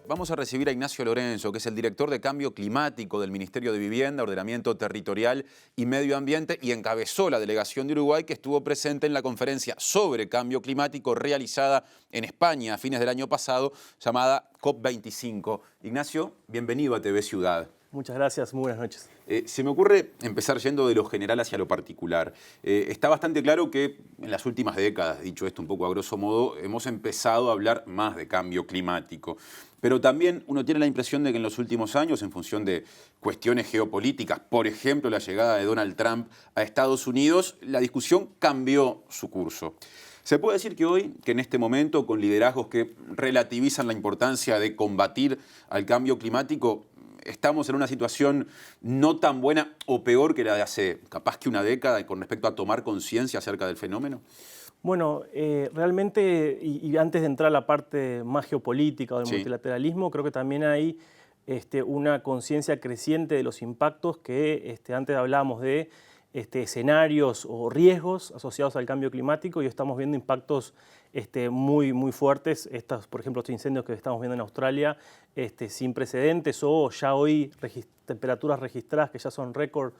vamos a recibir a Ignacio Lorenzo, que es el director de Cambio Climático del Ministerio de Vivienda, Ordenamiento Territorial y Medio Ambiente, y encabezó la delegación de Uruguay que estuvo presente en la conferencia sobre cambio climático realizada en España a fines del año pasado, llamada COP25. Ignacio, bienvenido a TV Ciudad. Muchas gracias, muy buenas noches. Se me ocurre empezar yendo de lo general hacia lo particular. Está bastante claro que en las últimas décadas, dicho esto un poco a grosso modo, hemos empezado a hablar más de cambio climático. Pero también uno tiene la impresión de que en los últimos años, en función de cuestiones geopolíticas, por ejemplo, la llegada de Donald Trump a Estados Unidos, la discusión cambió su curso. ¿Se puede decir que hoy, que en este momento, con liderazgos que relativizan la importancia de combatir al cambio climático, estamos en una situación no tan buena o peor que la de hace capaz que una década con respecto a tomar conciencia acerca del fenómeno? Bueno, realmente, y antes de entrar a la parte más geopolítica o del multilateralismo, creo que también hay una conciencia creciente de los impactos que antes hablábamos de escenarios o riesgos asociados al cambio climático y estamos viendo impactos muy fuertes. Por ejemplo, estos incendios que estamos viendo en Australia sin precedentes, o ya hoy temperaturas registradas que ya son récord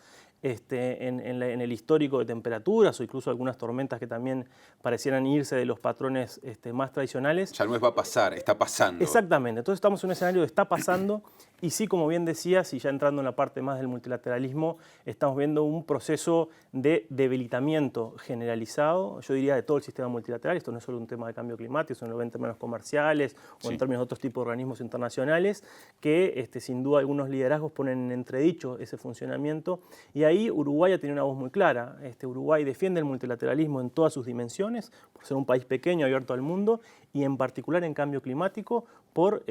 en el histórico de temperaturas, o incluso algunas tormentas que también parecieran irse de los patrones más tradicionales. Ya no va a pasar, está pasando. Exactamente, entonces estamos en un escenario que está pasando y sí, como bien decías, y ya entrando en la parte más del multilateralismo, estamos viendo un proceso de debilitamiento generalizado, yo diría de todo el sistema multilateral. Esto no es solo un tema de cambio climático, sino lo ven en términos comerciales o en términos de otros tipos de organismos internacionales que sin duda algunos liderazgos ponen en entredicho ese funcionamiento. Y ahí Uruguay ha tenido una voz muy clara. Uruguay defiende el multilateralismo en todas sus dimensiones, por ser un país pequeño, abierto al mundo, y en particular en cambio climático, por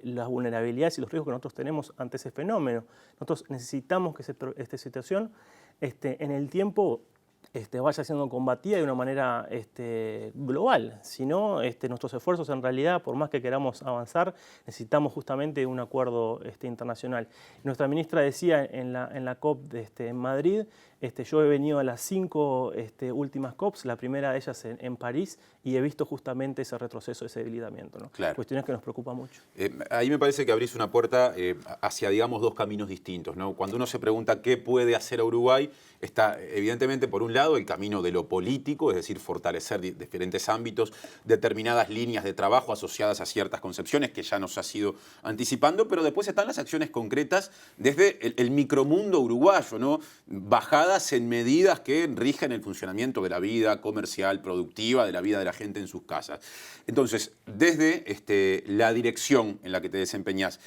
las vulnerabilidades y los riesgos que nosotros tenemos ante ese fenómeno. Nosotros necesitamos que esta situación en el tiempo vaya siendo combatida de una manera global. Si no, nuestros esfuerzos en realidad, por más que queramos avanzar, necesitamos justamente un acuerdo internacional. Nuestra ministra decía en la COP en Madrid, yo he venido a las 5 últimas COPs, la primera de ellas en París, y he visto justamente ese retroceso, ese debilitamiento, ¿no? Claro. Cuestiones que nos preocupan mucho. Ahí me parece que abrís una puerta hacia, digamos, dos caminos distintos, ¿no? Cuando uno se pregunta qué puede hacer Uruguay, está evidentemente por un lado el camino de lo político, es decir, fortalecer diferentes ámbitos, determinadas líneas de trabajo asociadas a ciertas concepciones que ya nos has ido anticipando, pero después están las acciones concretas desde el micromundo uruguayo, ¿no? Bajadas en medidas que rigen el funcionamiento de la vida comercial, productiva, de la vida de la gente en sus casas. Entonces, desde la dirección en la que te desempeñás,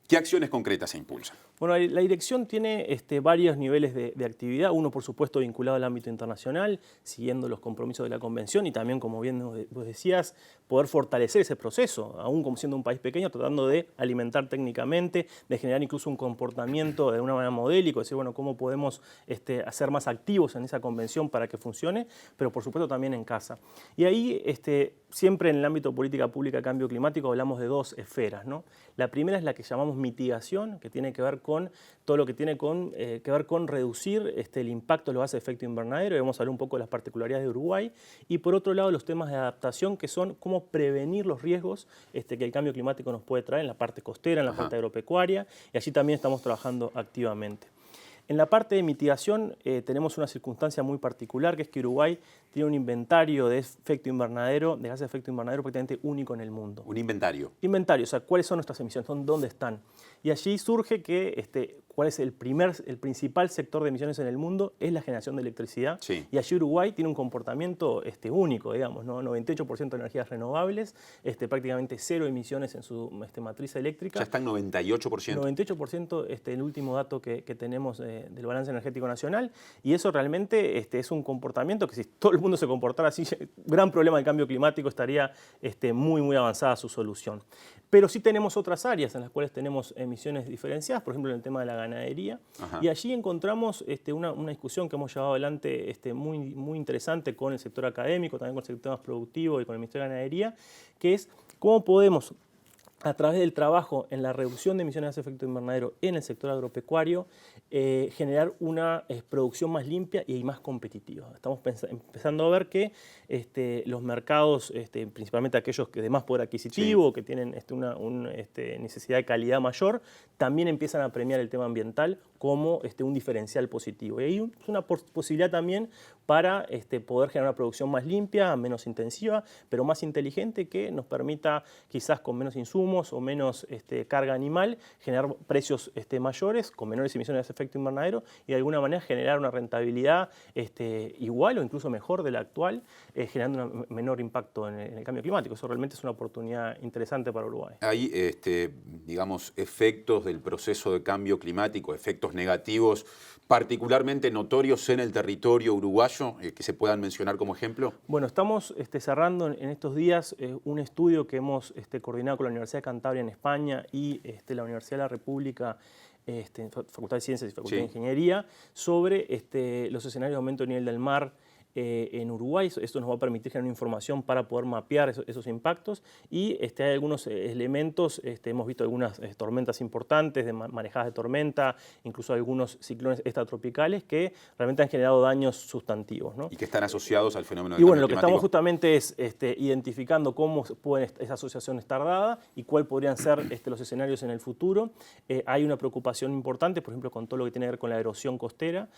¿qué acciones concretas se impulsan? Bueno, la dirección tiene varios niveles de actividad. Uno, por supuesto, vinculado al ámbito internacional, siguiendo los compromisos de la Convención y también, como bien vos decías, poder fortalecer ese proceso, aún como siendo un país pequeño, tratando de alimentar técnicamente, de generar incluso un comportamiento de una manera modélico, decir, bueno, cómo podemos hacer más activos en esa Convención para que funcione, pero por supuesto también en casa. Y ahí, siempre en el ámbito de política pública de cambio climático hablamos de dos esferas, ¿no? La primera es la que llamamos mitigación, que tiene que ver con todo lo que tiene que ver con reducir el impacto de los gases de efecto invernadero, y vamos a hablar un poco de las particularidades de Uruguay, y por otro lado los temas de adaptación, que son cómo prevenir los riesgos que el cambio climático nos puede traer en la parte costera, en la parte agropecuaria, y allí también estamos trabajando activamente. En la parte de mitigación tenemos una circunstancia muy particular, que es que Uruguay tiene un inventario de efecto invernadero, de gases de efecto invernadero prácticamente único en el mundo. ¿Un inventario? Inventario, o sea, ¿cuáles son nuestras emisiones? ¿Dónde están? Y allí surge que cuál es el principal sector de emisiones en el mundo, es la generación de electricidad. Sí. Y allí Uruguay tiene un comportamiento único, digamos, ¿no? 98% de energías renovables, prácticamente cero emisiones en su matriz eléctrica. Ya está en 98%. 98% el último dato que tenemos del balance energético nacional, y eso realmente es un comportamiento que si todo el mundo se comportara así, gran problema del cambio climático, estaría muy avanzada su solución. Pero sí tenemos otras áreas en las cuales tenemos emisiones diferenciadas, por ejemplo en el tema de la ganadería, y allí encontramos una discusión que hemos llevado adelante muy interesante con el sector académico, también con el sector más productivo y con el Ministerio de Ganadería, que es cómo podemos a través del trabajo en la reducción de emisiones de gases de efecto invernadero en el sector agropecuario, generar una producción más limpia y más competitiva. Estamos empezando a ver que los mercados, principalmente aquellos que de más poder adquisitivo, sí, que tienen una necesidad de calidad mayor, también empiezan a premiar el tema ambiental como un diferencial positivo. Y hay una posibilidad también para poder generar una producción más limpia, menos intensiva, pero más inteligente, que nos permita, quizás con menos insumos o menos carga animal, generar precios mayores, con menores emisiones de efecto invernadero, y de alguna manera generar una rentabilidad igual o incluso mejor de la actual, generando un menor impacto en el cambio climático. Eso realmente es una oportunidad interesante para Uruguay. Hay, digamos, efectos del proceso de cambio climático, efectos negativos particularmente notorios en el territorio uruguayo, que se puedan mencionar como ejemplo. Bueno, estamos cerrando en estos días un estudio que hemos coordinado con la Universidad de Cantabria en España y la Universidad de la República, Facultad de Ciencias y Facultad de Ingeniería, sobre los escenarios de aumento del nivel del mar en Uruguay. Esto nos va a permitir generar información para poder mapear esos impactos, y hay algunos elementos, hemos visto algunas tormentas importantes, marejadas de tormenta, incluso algunos ciclones extratropicales que realmente han generado daños sustantivos, ¿no? Y que están asociados al fenómeno del cambio climático. Lo que estamos justamente es identificando cómo puede esa asociación estar dada y cuáles podrían ser los escenarios en el futuro. Hay una preocupación importante, por ejemplo, con todo lo que tiene que ver con la erosión costera,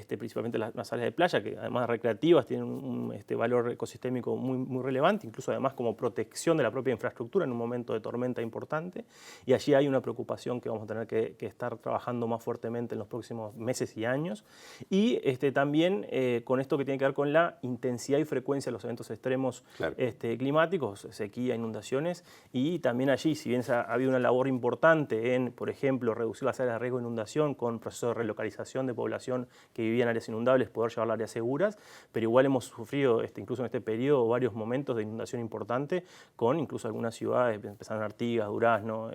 principalmente las áreas de playa, que además recreativas tienen un valor ecosistémico muy relevante, incluso además como protección de la propia infraestructura en un momento de tormenta importante. Y allí hay una preocupación que vamos a tener que estar trabajando más fuertemente en los próximos meses y años. Y también con esto que tiene que ver con la intensidad y frecuencia de los eventos extremos, claro, climáticos, sequía, inundaciones. Y también allí, si bien ha habido una labor importante en, por ejemplo, reducir las áreas de riesgo de inundación con procesos de relocalización de población que vivía en áreas inundables, poder llevarla a áreas seguras, pero igual hemos sufrido, incluso en este periodo, varios momentos de inundación importante, con incluso algunas ciudades, empezando en Artigas, Durazno,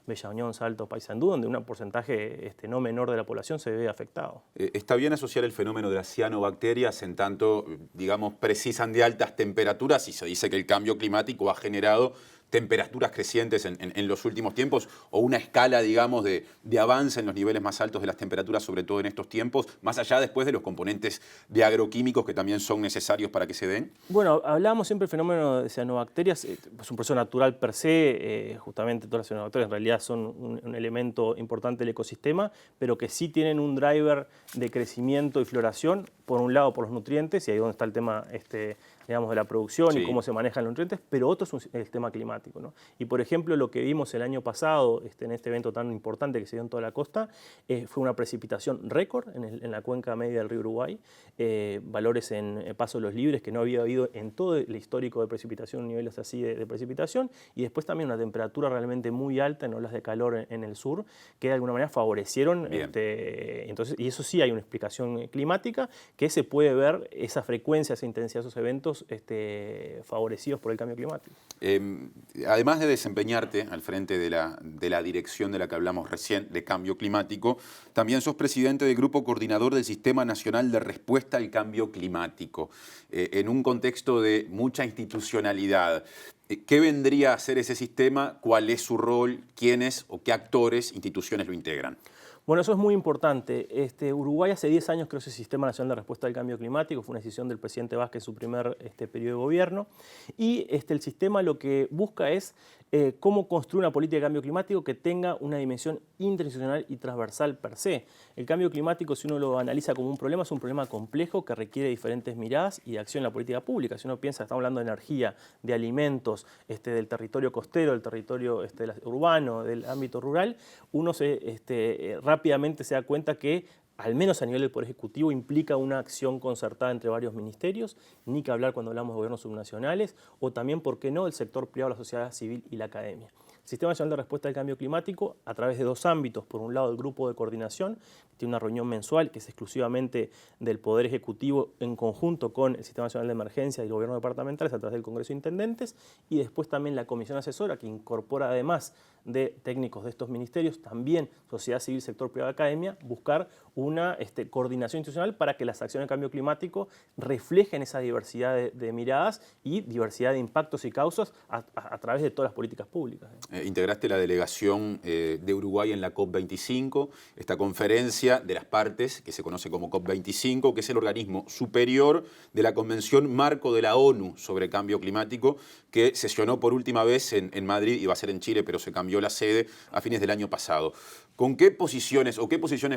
Bella Unión, Salto, Paysandú, donde un porcentaje no menor de la población se ve afectado. Está bien asociar el fenómeno de las cianobacterias, en tanto, digamos, precisan de altas temperaturas, y se dice que el cambio climático ha generado temperaturas crecientes en los últimos tiempos, o una escala, digamos, de avance en los niveles más altos de las temperaturas, sobre todo en estos tiempos, más allá después de los componentes de agroquímicos que también son necesarios para que se den? Bueno, hablamos siempre del fenómeno de cianobacterias, es un proceso natural per se, justamente todas las cianobacterias en realidad son un elemento importante del ecosistema, pero que sí tienen un driver de crecimiento y floración, por un lado por los nutrientes, y ahí donde está el tema digamos, de la producción, sí, y cómo se manejan los nutrientes, pero otro es el tema climático, ¿no? Y por ejemplo, lo que vimos el año pasado en este evento tan importante que se dio en toda la costa, fue una precipitación récord en la cuenca media del río Uruguay, valores en Paso de los Libres que no había habido en todo el histórico de precipitación, niveles así de precipitación, y después también una temperatura realmente muy alta en olas de calor en el sur, que de alguna manera favorecieron, entonces, y eso sí hay una explicación climática, que se puede ver esa frecuencia, esa intensidad de esos eventos favorecidos por el cambio climático. Además de desempeñarte al frente de la dirección de la que hablamos recién, de cambio climático, también sos presidente del Grupo Coordinador del Sistema Nacional de Respuesta al Cambio Climático, en un contexto de mucha institucionalidad. ¿Qué vendría a ser ese sistema? ¿Cuál es su rol? ¿Quiénes o qué actores, instituciones lo integran? Bueno, eso es muy importante. Uruguay hace 10 años creó ese Sistema Nacional de Respuesta al Cambio Climático, fue una decisión del presidente Vázquez en su primer periodo de gobierno, y el sistema lo que busca es cómo construir una política de cambio climático que tenga una dimensión interinstitucional y transversal per se. El cambio climático, si uno lo analiza como un problema, es un problema complejo que requiere diferentes miradas y de acción en la política pública. Si uno piensa, estamos hablando de energía, de alimentos, del territorio costero, del territorio urbano, del ámbito rural, uno rápidamente se da cuenta que, al menos a nivel del Poder Ejecutivo, implica una acción concertada entre varios ministerios, ni que hablar cuando hablamos de gobiernos subnacionales, o también, ¿por qué no?, el sector privado, la sociedad civil y la academia. El Sistema Nacional de Respuesta al Cambio Climático, a través de dos ámbitos: por un lado el Grupo de Coordinación, que tiene una reunión mensual que es exclusivamente del Poder Ejecutivo en conjunto con el Sistema Nacional de Emergencia y el Gobierno departamentales a través del Congreso de Intendentes, y después también la Comisión Asesora, que incorpora, además de técnicos de estos ministerios, también sociedad civil, sector privado, academia, buscar una coordinación institucional para que las acciones de cambio climático reflejen esa diversidad de miradas y diversidad de impactos y causas a través de todas las políticas públicas. integraste la delegación de Uruguay en la COP25, esta conferencia de las partes que se conoce como COP25, que es el organismo superior de la Convención Marco de la ONU sobre Cambio Climático, que sesionó por última vez en Madrid, iba a ser en Chile, pero se cambió la sede a fines del año pasado. ¿Con qué posiciones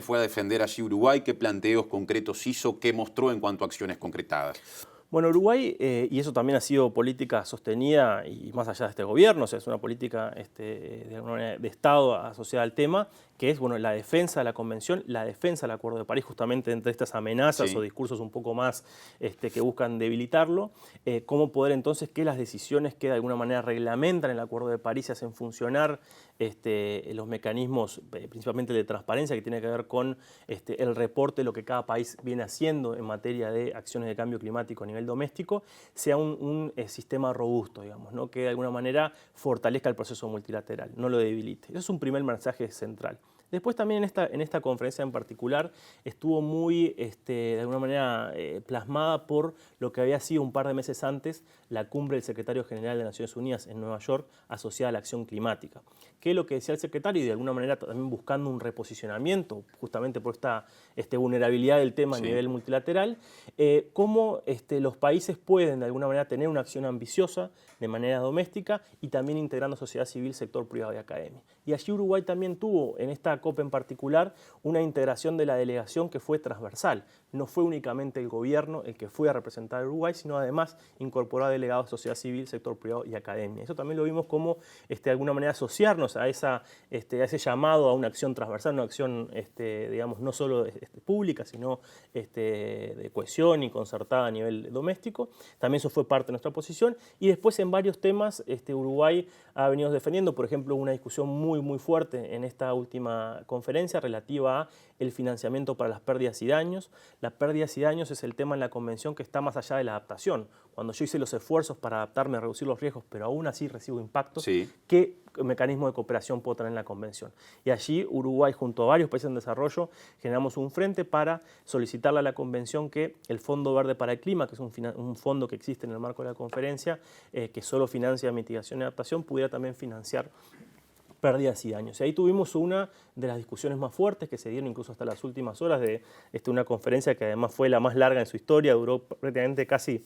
fue a defender allí Uruguay? ¿Qué planteos concretos hizo? ¿Qué mostró en cuanto a acciones concretadas? Bueno, Uruguay, y eso también ha sido política sostenida y más allá de este gobierno, o sea, es una política de alguna manera, de Estado asociada al tema, que es bueno, la defensa de la Convención, la defensa del Acuerdo de París, justamente entre estas amenazas o discursos un poco más que buscan debilitarlo, cómo poder entonces que las decisiones que de alguna manera reglamentan el Acuerdo de París se hacen funcionar los mecanismos, principalmente de transparencia, que tiene que ver con el reporte de lo que cada país viene haciendo en materia de acciones de cambio climático a nivel doméstico, sea un sistema robusto, digamos, ¿no? Que de alguna manera fortalezca el proceso multilateral, no lo debilite. Eso es un primer mensaje central. Después también en esta conferencia en particular estuvo muy, de alguna manera, plasmada por lo que había sido un par de meses antes la cumbre del secretario general de Naciones Unidas en Nueva York asociada a la acción climática. Que es lo que decía el secretario y de alguna manera también buscando un reposicionamiento justamente por esta vulnerabilidad del tema a nivel multilateral, cómo los países pueden de alguna manera tener una acción ambiciosa de manera doméstica y también integrando sociedad civil, sector privado y academia. Y allí Uruguay también tuvo, en esta COP en particular, una integración de la delegación que fue transversal. No fue únicamente el gobierno el que fue a representar a Uruguay, sino además incorporó a delegados de sociedad civil, sector privado y academia. Eso también lo vimos como, de alguna manera, asociarnos a ese llamado a una acción transversal, una acción, digamos, no solo pública, sino de cohesión y concertada a nivel doméstico. También eso fue parte de nuestra posición. Y después en varios temas Uruguay ha venido defendiendo, por ejemplo, una discusión muy fuerte en esta última conferencia relativa a el financiamiento para las pérdidas y daños. Las pérdidas y daños es el tema en la convención que está más allá de la adaptación. Cuando yo hice los esfuerzos para adaptarme a reducir los riesgos, pero aún así recibo impactos, ¿qué mecanismo de cooperación puedo tener en la convención? Y allí Uruguay, junto a varios países en desarrollo, generamos un frente para solicitarle a la convención que el Fondo Verde para el Clima, que es un fondo que existe en el marco de la conferencia, que solo financia mitigación y adaptación, pudiera también financiar pérdidas y daños. Y ahí tuvimos una de las discusiones más fuertes que se dieron incluso hasta las últimas horas de una conferencia que además fue la más larga en su historia, duró prácticamente casi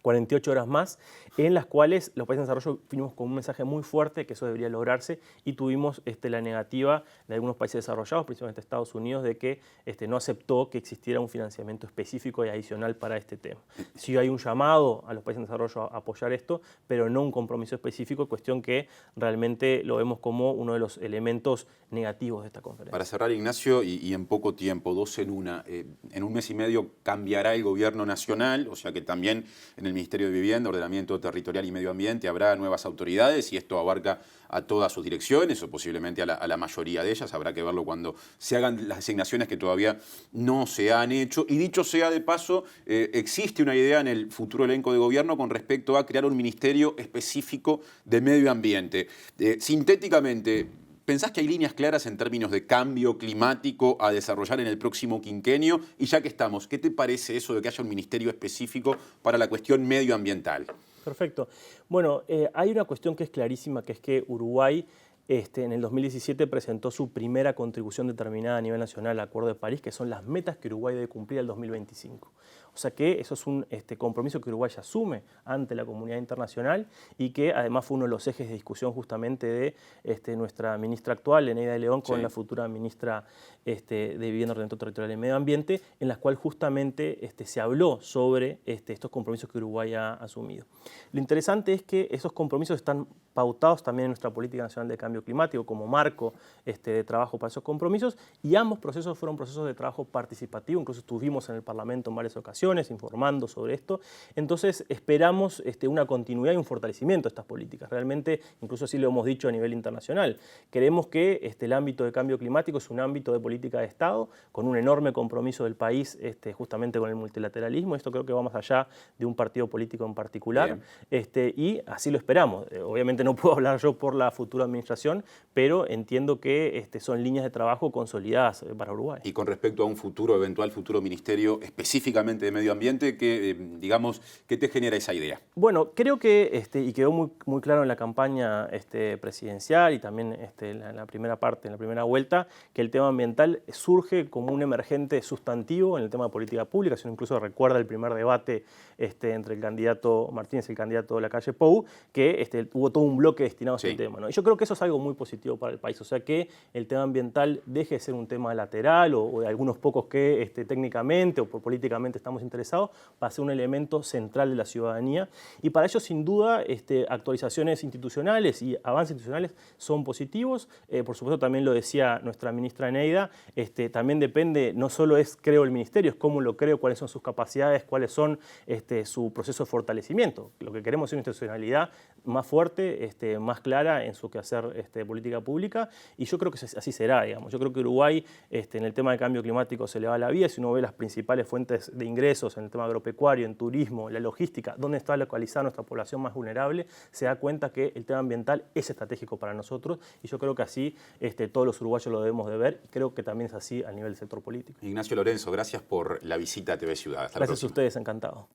48 horas más, en las cuales los países en desarrollo fuimos con un mensaje muy fuerte que eso debería lograrse y tuvimos la negativa de algunos países desarrollados, principalmente Estados Unidos, de que no aceptó que existiera un financiamiento específico y adicional para este tema. Sí hay un llamado a los países en desarrollo a apoyar esto, pero no un compromiso específico, cuestión que realmente lo vemos como uno de los elementos negativos de esta conferencia. Para cerrar, Ignacio, y en poco tiempo, dos en una, en un mes y medio cambiará el gobierno nacional, o sea que también en el Ministerio de Vivienda, Ordenamiento Territorial y Medio Ambiente habrá nuevas autoridades y esto abarca a todas sus direcciones o posiblemente a la mayoría de ellas. Habrá que verlo cuando se hagan las designaciones que todavía no se han hecho. Y dicho sea de paso, existe una idea en el futuro elenco de gobierno con respecto a crear un ministerio específico de medio ambiente. Sintéticamente, ¿pensás que hay líneas claras en términos de cambio climático a desarrollar en el próximo quinquenio? Y ya que estamos, ¿qué te parece eso de que haya un ministerio específico para la cuestión medioambiental? Perfecto. Bueno, hay una cuestión que es clarísima, que es que Uruguay en el 2017 presentó su primera contribución determinada a nivel nacional al Acuerdo de París, que son las metas que Uruguay debe cumplir al 2025. O sea que eso es un compromiso que Uruguay asume ante la comunidad internacional y que además fue uno de los ejes de discusión justamente de nuestra ministra actual, Eneida de León, con la futura ministra de Vivienda, Ordenamiento Territorial y Medio Ambiente, en las cuales justamente se habló sobre estos compromisos que Uruguay ha asumido. Lo interesante es que esos compromisos están pautados también en nuestra Política Nacional de Cambio Climático como marco de trabajo para esos compromisos, y ambos procesos fueron procesos de trabajo participativo, incluso estuvimos en el Parlamento en varias ocasiones informando sobre esto. Entonces esperamos una continuidad y un fortalecimiento de estas políticas. Realmente, incluso así lo hemos dicho a nivel internacional, creemos que el ámbito de cambio climático es un ámbito de política de Estado, con un enorme compromiso del país justamente con el multilateralismo. Esto creo que va más allá de un partido político en particular, y así lo esperamos. Obviamente no puedo hablar yo por la futura administración, pero entiendo que son líneas de trabajo consolidadas para Uruguay. Y con respecto a un eventual futuro ministerio específicamente de medio ambiente, digamos, ¿qué te genera esa idea? Bueno, creo que, y quedó muy claro en la campaña presidencial y también en la primera parte, en la primera vuelta, que el tema ambiental surge como un emergente sustantivo en el tema de política pública. Si uno incluso recuerda el primer debate entre el candidato Martínez y el candidato de la calle Pou, que hubo todo un bloque destinado a ese tema, ¿no? Y yo creo que eso es algo muy positivo para el país. O sea, que el tema ambiental deje de ser un tema lateral o de algunos pocos que técnicamente o políticamente estamos interesados, para ser un elemento central de la ciudadanía. Y para ello, sin duda, actualizaciones institucionales y avances institucionales son positivos. Por supuesto, también lo decía nuestra ministra Eneida, también depende, no solo es creo el ministerio, es cómo lo creo, cuáles son sus capacidades, cuáles son su proceso de fortalecimiento. Lo que queremos es una institucionalidad más fuerte, más clara en su quehacer de política pública, y yo creo que así será, digamos. Yo creo que Uruguay, en el tema de cambio climático, se le va la vía. Si uno ve las principales fuentes de ingresos en el tema agropecuario, en turismo, en la logística, dónde está localizada nuestra población más vulnerable, se da cuenta que el tema ambiental es estratégico para nosotros, y yo creo que así todos los uruguayos lo debemos de ver, y creo que también es así a nivel del sector político. Ignacio Lorenzo, gracias por la visita a TV Ciudad. Hasta la próxima. Gracias a ustedes, encantado.